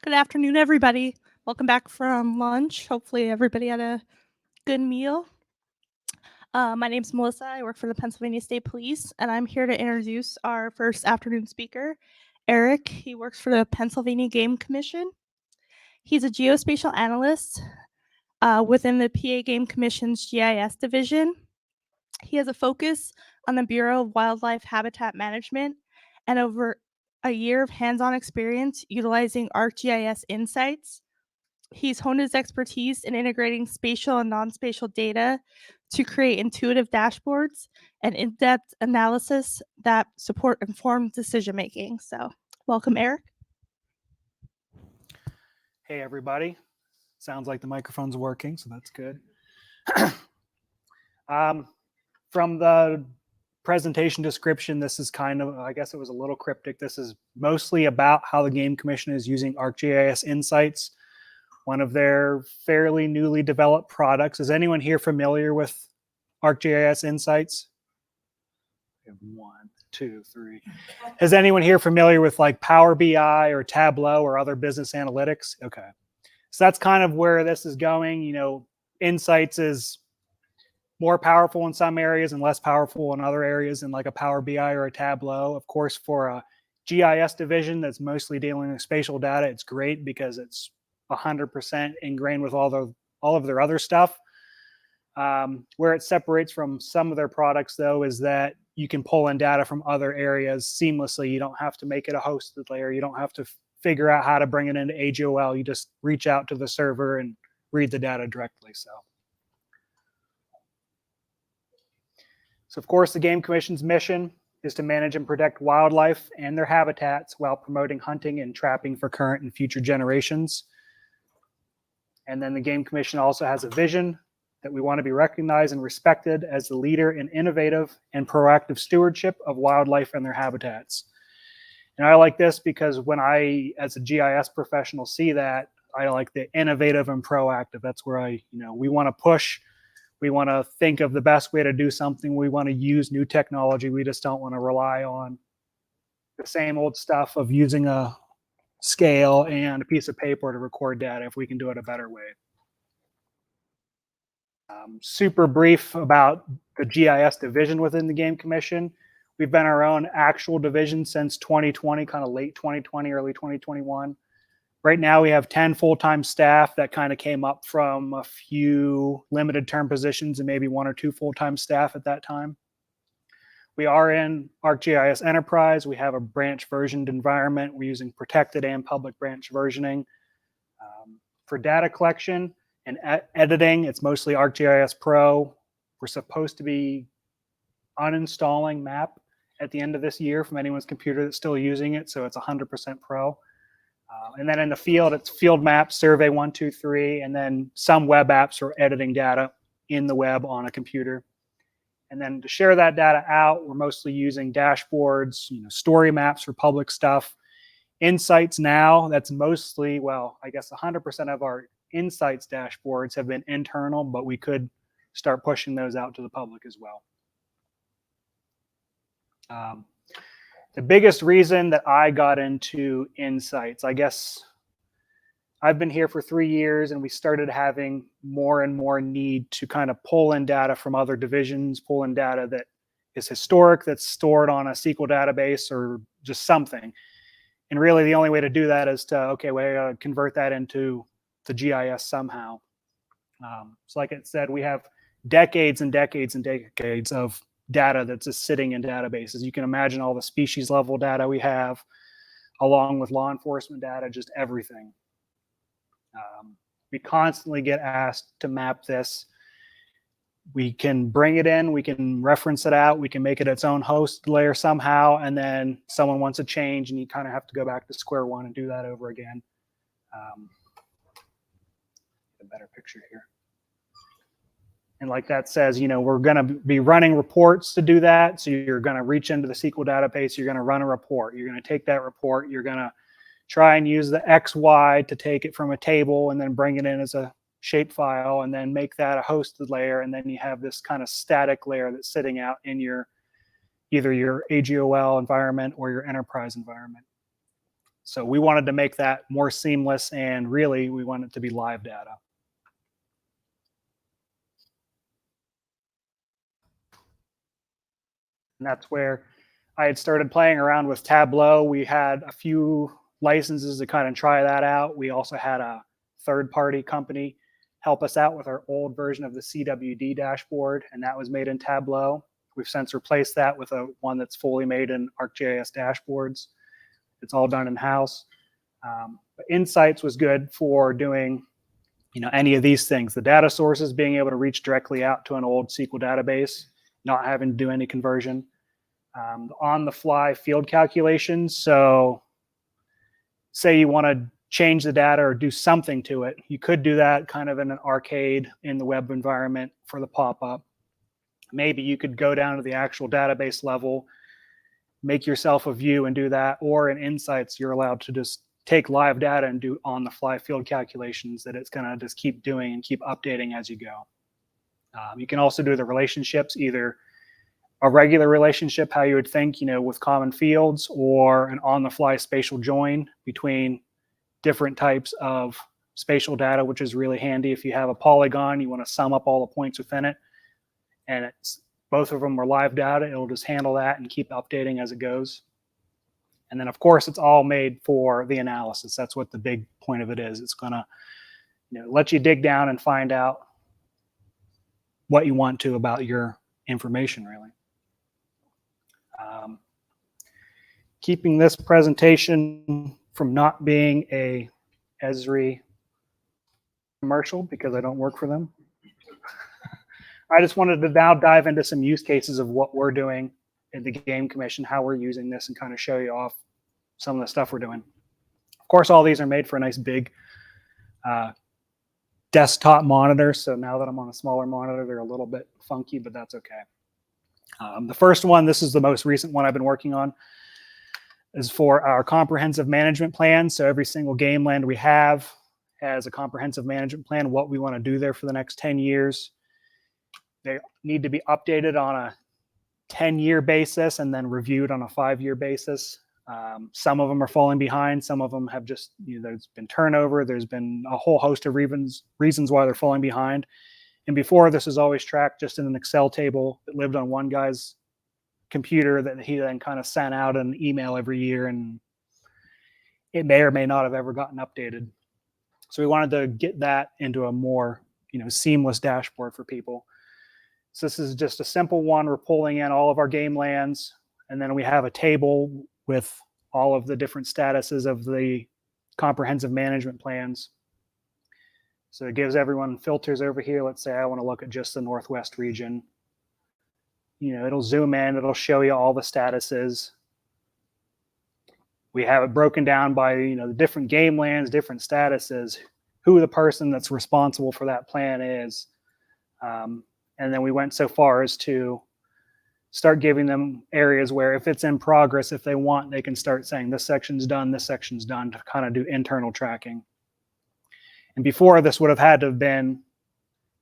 Good afternoon, everybody. Welcome back from lunch. Hopefully, everybody had a good meal. My name's Melissa. I work for the Pennsylvania State Police, and I'm here to introduce our first afternoon speaker, Eric. He works for the Pennsylvania Game Commission. He's a geospatial analyst within the PA Game Commission's GIS division. He has a focus on the Bureau of Wildlife Habitat Management and over a year of hands-on experience utilizing ArcGIS insights. He's honed his expertise in integrating spatial and non-spatial data to create intuitive dashboards and in-depth analysis that support informed decision-making. So welcome, Eric. Hey, everybody. Sounds like the microphone's working, so that's good. From the presentation description, this is kind of, I guess it was a little cryptic. This is mostly about how the Game Commission is using ArcGIS Insights, one of their fairly newly developed products. Is anyone here familiar with ArcGIS Insights? We have 1, 2, 3. Is anyone here familiar with like Power BI or Tableau or other business analytics? Okay. So that's kind of where this is going. You know, Insights is more powerful in some areas and less powerful in other areas in like a Power BI or a Tableau. Of course, for a GIS division that's mostly dealing with spatial data, it's great because it's 100% ingrained with all of their other stuff. Where it separates from some of their products, though, is that you can pull in data from other areas seamlessly. You don't have to make it a hosted layer. You don't have to figure out how to bring it into AGOL. You just reach out to the server and read the data directly. So of course, the Game Commission's mission is to manage and protect wildlife and their habitats while promoting hunting and trapping for current and future generations. And then the Game Commission also has a vision that we want to be recognized and respected as the leader in innovative and proactive stewardship of wildlife and their habitats. And I like this because when I, as a GIS professional, see that, I like the innovative and proactive. That's where we want to push. We want to think of the best way to do something. We want to use new technology. We just don't want to rely on the same old stuff of using a scale and a piece of paper to record data if we can do it a better way. Super brief about the GIS division within the Game Commission. We've been our own actual division since 2020, kind of late 2020, early 2021. Right now we have 10 full-time staff that kind of came up from a few limited term positions and maybe 1 or 2 full-time staff at that time. We are in ArcGIS Enterprise. We have a branch versioned environment. We're using protected and public branch versioning. For data collection and editing, it's mostly ArcGIS Pro. We're supposed to be uninstalling MAP at the end of this year from anyone's computer that's still using it, so it's 100% Pro. And then in the field, it's Field Maps, Survey 1, 2, 3, and then some web apps for editing data in the web on a computer. And then to share that data out, we're mostly using dashboards, story maps for public stuff. Insights now, that's mostly, well, I guess 100% of our Insights dashboards have been internal, but we could start pushing those out to the public as well. The biggest reason that I got into Insights, I guess I've been here for 3 years and we started having more and more need to kind of pull in data from other divisions, pull in data that is historic, that's stored on a SQL database or just something. And really the only way to do that is to, okay, we gotta convert that into the GIS somehow. So like it said, we have decades and decades and decades of data that's just sitting in databases. You can imagine all the species level data we have, along with law enforcement data, just everything. We constantly get asked to map this. We can bring it in, we can reference it out, we can make it its own host layer somehow, and then someone wants a change and you kind of have to go back to square one and do that over again. A better picture here. And like that says, we're going to be running reports to do that. So you're going to reach into the SQL database, you're going to run a report. You're going to take that report, you're going to try and use the XY to take it from a table and then bring it in as a shape file and then make that a hosted layer. And then you have this kind of static layer that's sitting out in either your AGOL environment or your enterprise environment. So we wanted to make that more seamless, and really we want it to be live data. And that's where I had started playing around with Tableau. We had a few licenses to kind of try that out. We also had a third-party company help us out with our old version of the CWD dashboard, and that was made in Tableau. We've since replaced that with one that's fully made in ArcGIS dashboards. It's all done in-house. But Insights was good for doing any of these things. The data sources, being able to reach directly out to an old SQL database, not having to do any conversion. On-the-fly field calculations. So say you want to change the data or do something to it, you could do that kind of in an arcade in the web environment for the pop-up. Maybe you could go down to the actual database level, make yourself a view and do that. Or in Insights, you're allowed to just take live data and do on-the-fly field calculations that it's going to just keep doing and keep updating as you go. You can also do the relationships, either a regular relationship, how you would think, with common fields, or an on-the-fly spatial join between different types of spatial data, which is really handy. If you have a polygon, you want to sum up all the points within it, and both of them are live data, it'll just handle that and keep updating as it goes. And then, of course, it's all made for the analysis. That's what the big point of it is. It's going to let you dig down and find out what you want to about your information, really. Keeping this presentation from not being a Esri commercial, because I don't work for them. I just wanted to now dive into some use cases of what we're doing in the Game Commission, how we're using this, and kind of show you off some of the stuff we're doing. Of course, all these are made for a nice big desktop monitor. So now that I'm on a smaller monitor, they're a little bit funky, but that's okay. The first one, this is the most recent one I've been working on, is for our comprehensive management plan. So every single game land we have has a comprehensive management plan, what we want to do there for the next 10 years. They need to be updated on a 10-year basis and then reviewed on a 5-year basis. Some of them are falling behind. Some of them have just, there's been turnover. There's been a whole host of reasons why they're falling behind. And before, this was always tracked just in an Excel table that lived on one guy's computer that he then kind of sent out an email every year, and it may or may not have ever gotten updated. So we wanted to get that into a more, seamless dashboard for people. So this is just a simple one. We're pulling in all of our game lands, and then we have a table with all of the different statuses of the comprehensive management plans. So it gives everyone filters over here. Let's say I want to look at just the Northwest region. It'll zoom in, it'll show you all the statuses. We have it broken down by, the different game lands, different statuses, who the person that's responsible for that plan is. And then we went so far as to start giving them areas where if it's in progress, if they want, they can start saying this section's done, to kind of do internal tracking. And before, this would have had to have been,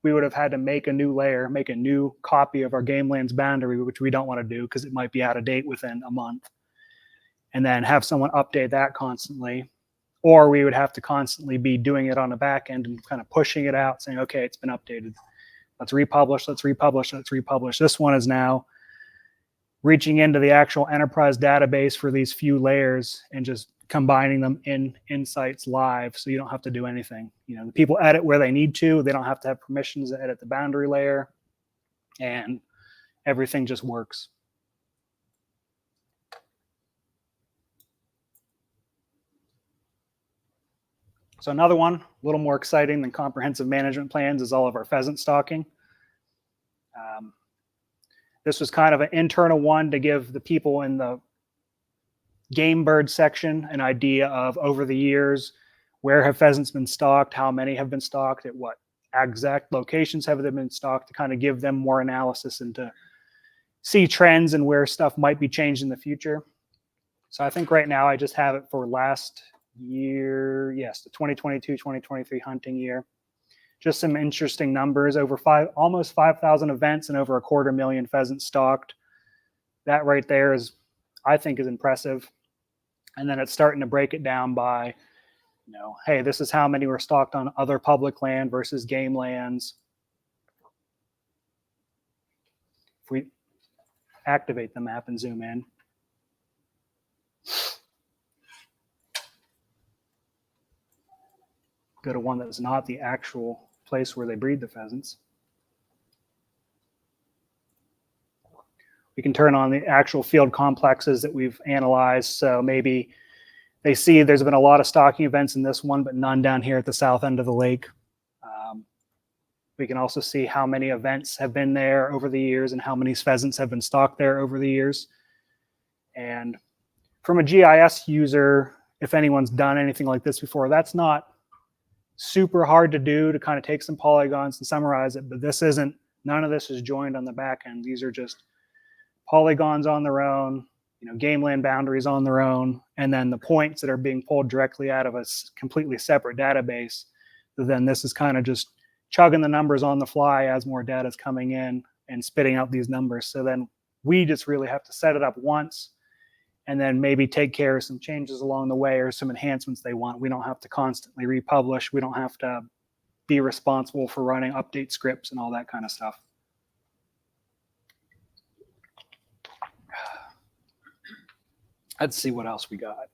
we would have had to make a new layer, make a new copy of our game lands boundary, which we don't want to do because it might be out of date within a month. And then have someone update that constantly. Or we would have to constantly be doing it on the back end and kind of pushing it out, saying, okay, it's been updated. Let's republish, let's republish, let's republish. This one is now reaching into the actual enterprise database for these few layers and just combining them in Insights live, so you don't have to do anything. The people edit where they need to. They don't have to have permissions to edit the boundary layer, and everything just works. So another one, a little more exciting than comprehensive management plans, is all of our pheasant stocking. This was kind of an internal one to give the people in the game bird section an idea of, over the years, where have pheasants been stalked, how many have been stalked, at what exact locations have they been stalked, to kind of give them more analysis and to see trends and where stuff might be changed in the future. So I think right now I just have it for last year, yes, the 2022-2023 hunting year. Just some interesting numbers, almost 5,000 events and over 250,000 pheasants stalked. That right there is, I think, is impressive. And then it's starting to break it down by, hey, this is how many were stocked on other public land versus game lands. If we activate the map and zoom in, go to one that's not the actual place where they breed the pheasants. We can turn on the actual field complexes that we've analyzed. So maybe they see there's been a lot of stocking events in this one, but none down here at the south end of the lake. We can also see how many events have been there over the years and how many pheasants have been stocked there over the years. And from a GIS user, if anyone's done anything like this before, that's not super hard to do, to kind of take some polygons and summarize it, but none of this is joined on the back end. These are just polygons on their own, game land boundaries on their own, and then the points that are being pulled directly out of a completely separate database. So then this is kind of just chugging the numbers on the fly as more data is coming in and spitting out these numbers. So then we just really have to set it up once and then maybe take care of some changes along the way or some enhancements they want. We don't have to constantly republish. We don't have to be responsible for running update scripts and all that kind of stuff. Let's see what else we got.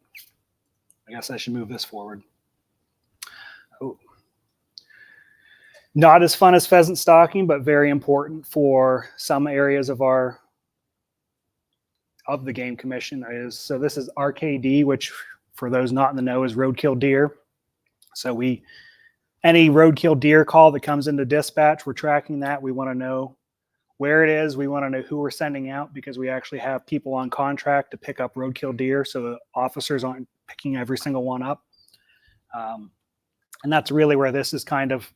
I guess I should move this forward. Oh. Not as fun as pheasant stalking, but very important for some areas of the Game Commission. So this is RKD, which for those not in the know is roadkill deer. So any roadkill deer call that comes into dispatch, we're tracking that. We want to know where it is. We want to know who we're sending out, because we actually have people on contract to pick up roadkill deer, so the officers aren't picking every single one up. And that's really where this is kind of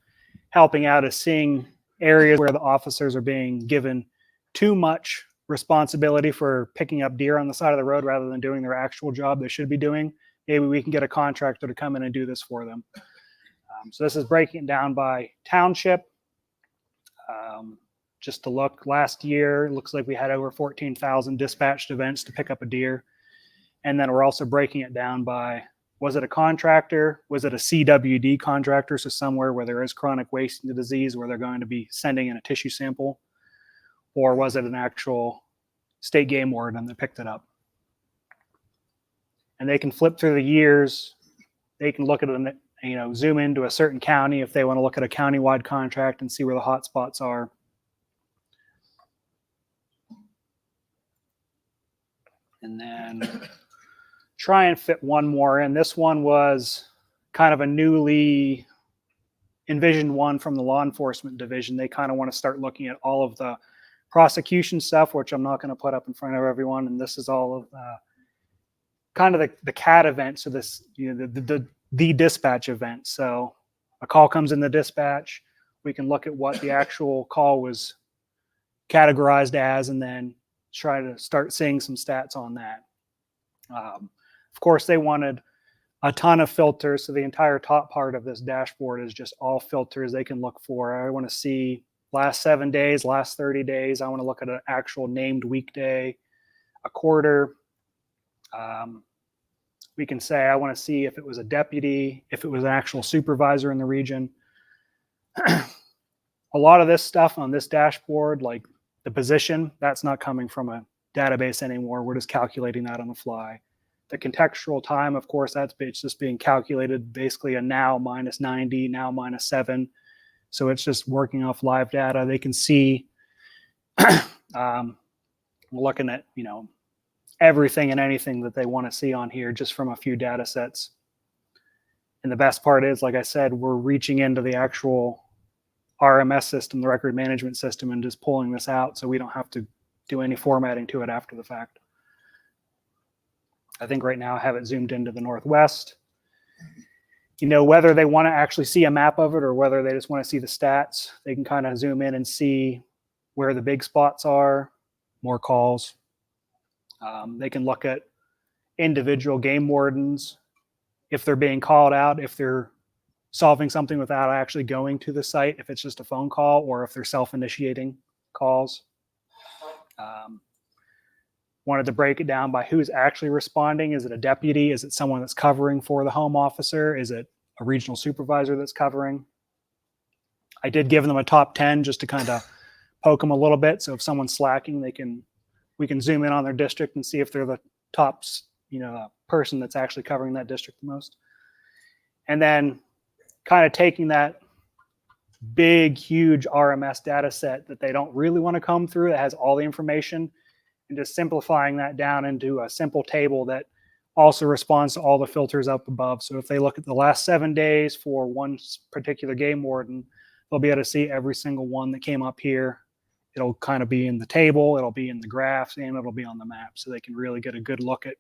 helping out, is seeing areas where the officers are being given too much responsibility for picking up deer on the side of the road rather than doing their actual job they should be doing. Maybe we can get a contractor to come in and do this for them. So this is breaking it down by township. Just to look, last year, it looks like we had over 14,000 dispatched events to pick up a deer. And then we're also breaking it down by, was it a contractor? Was it a CWD contractor? So somewhere where there is chronic wasting disease, where they're going to be sending in a tissue sample? Or was it an actual state game warden that picked it up? And they can flip through the years. They can look at it, zoom into a certain county if they want to look at a county-wide contract and see where the hot spots are. And then try and fit one more in. This one was kind of a newly envisioned one from the law enforcement division. They kind of want to start looking at all of the prosecution stuff, which I'm not going to put up in front of everyone. And this is all of kind of the CAT event. So this, the dispatch event. So a call comes in the dispatch. We can look at what the actual call was categorized as, and then try to start seeing some stats on that. Of course, they wanted a ton of filters. So the entire top part of this dashboard is just all filters they can look for. I want to see last 7 days, last 30 days. I want to look at an actual named weekday, a quarter. We can say, I want to see if it was a deputy, if it was an actual supervisor in the region. A lot of this stuff on this dashboard, like the position, that's not coming from a database anymore. We're just calculating that on the fly. The contextual time, of course, it's just being calculated basically a now minus 90, now minus 7. So it's just working off live data. They can see, we're looking at, everything and anything that they want to see on here just from a few data sets. And the best part is, like I said, we're reaching into the actual RMS system, the record management system, and just pulling this out so we don't have to do any formatting to it after the fact. I think right now I have it zoomed into the Northwest. Whether they want to actually see a map of it or whether they just want to see the stats, they can kind of zoom in and see where the big spots are, more calls. They can look at individual game wardens, if they're being called out, if they're solving something without actually going to the site, if it's just a phone call, or if they're self-initiating calls. Wanted to break it down by who's actually responding. Is it a deputy? Is it someone that's covering for the home officer? Is it a regional supervisor that's covering? I did give them a top 10 just to kind of poke them a little bit. So if someone's slacking, we can zoom in on their district and see if they're the top, person that's actually covering that district the most. And then kind of taking that big, huge RMS data set that they don't really want to comb through, that has all the information, and just simplifying that down into a simple table that also responds to all the filters up above. So if they look at the last 7 days for one particular game warden, they'll be able to see every single one that came up here. It'll kind of be in the table, it'll be in the graphs, and it'll be on the map. So they can really get a good look at,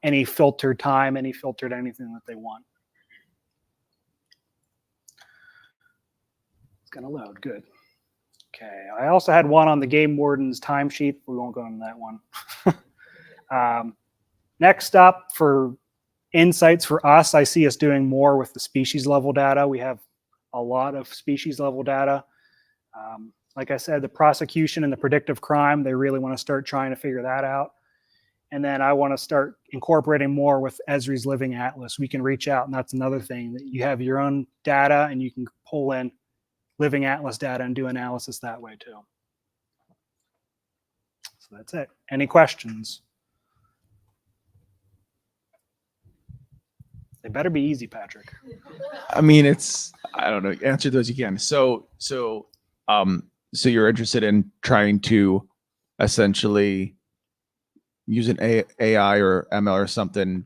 any filtered time, any filtered anything that they want. It's going to load. Good. Okay. I also had one on the game warden's timesheet. We won't go into that one. Next up, for insights for us, I see us doing more with the species level data. We have a lot of species level data. Like I said, the prosecution and the predictive crime, they really want to start trying to figure that out. And then I want to start incorporating more with Esri's Living Atlas. We can reach out, and that's another thing, that you have your own data and you can pull in Living Atlas data and do analysis that way too. So that's it. Any questions? They better be easy, Patrick. I mean, I don't know. Answer those you can. So you're interested in trying to essentially use an AI or ML or something,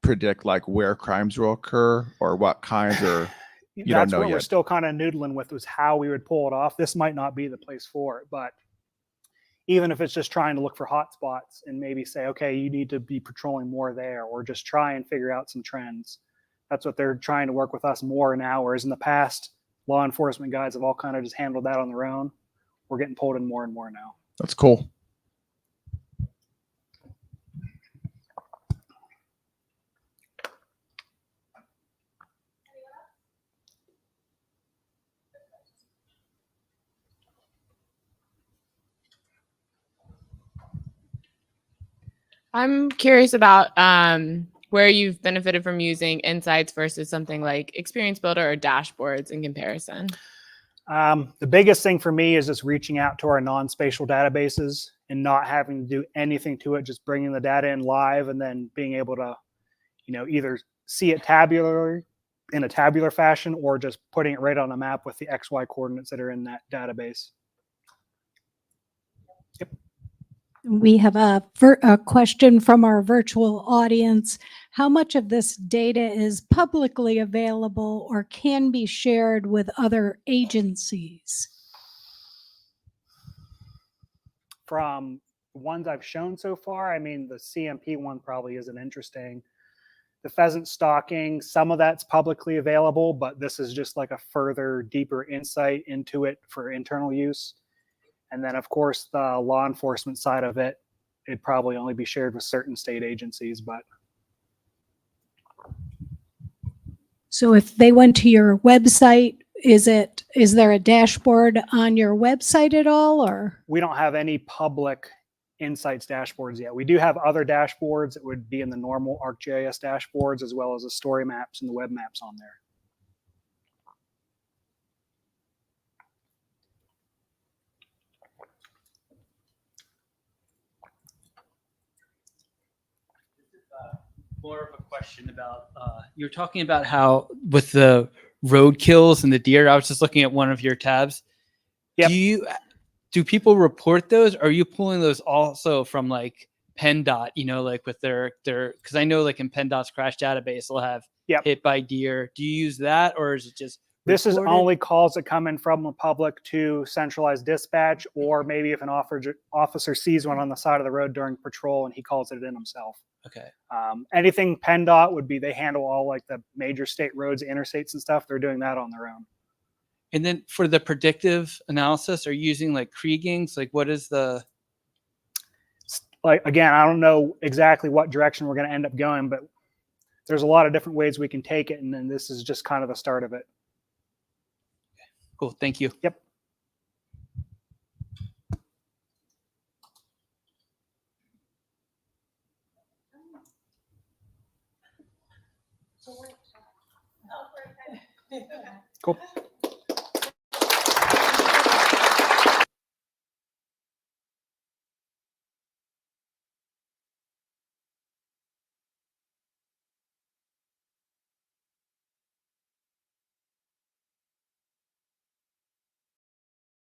predict like where crimes will occur or what kinds, or you don't know what yet. We're still kind of noodling with, was how we would pull it off. This might not be the place for it, but even if it's just trying to look for hot spots and maybe say, okay, you need to be patrolling more there, or just try and figure out some trends. That's what they're trying to work with us more now, whereas in the past, law enforcement guys have all kind of just handled that on their own. We're getting pulled in more and more now. That's cool. I'm curious about where you've benefited from using insights versus something like Experience Builder or dashboards in comparison. The biggest thing for me is just reaching out to our non-spatial databases and not having to do anything to it, just bringing the data in live and then being able to, either see it in a tabular fashion, or just putting it right on a map with the XY coordinates that are in that database. Yep. We have a question from our virtual audience. How much of this data is publicly available or can be shared with other agencies? From the ones I've shown so far, I mean, the CMP one probably isn't interesting. The pheasant stalking, some of that's publicly available, but this is just like a further, deeper insight into it for internal use. And then, of course, the law enforcement side of it, it'd probably only be shared with certain state agencies. But so if they went to your website, is there a dashboard on your website at all, or? We don't have any public insights dashboards yet. We do have other dashboards that would be in the normal ArcGIS dashboards, as well as the story maps and the web maps on there. More of a question about you were talking about how with the road kills and the deer. I was just looking at one of your tabs. Yep. Do people report those? Or are you pulling those also from like PennDOT? Like with their because I know like in PennDOT's crash database they'll have hit by deer. Do you use that, or is it just this is reported? only calls that come in from the public to centralized dispatch, or maybe if an officer sees one on the side of the road during patrol and he calls it in himself. Okay. Anything PennDOT would be, they handle all like the major state roads, interstates and stuff. They're doing that on their own. And then for the predictive analysis, are you using like Kriegings? Like what is the? Like, again, I don't know exactly what direction we're going to end up going, but there's a lot of different ways we can take it. And then this is just kind of the start of it. Cool. Thank you. Yep. Cool.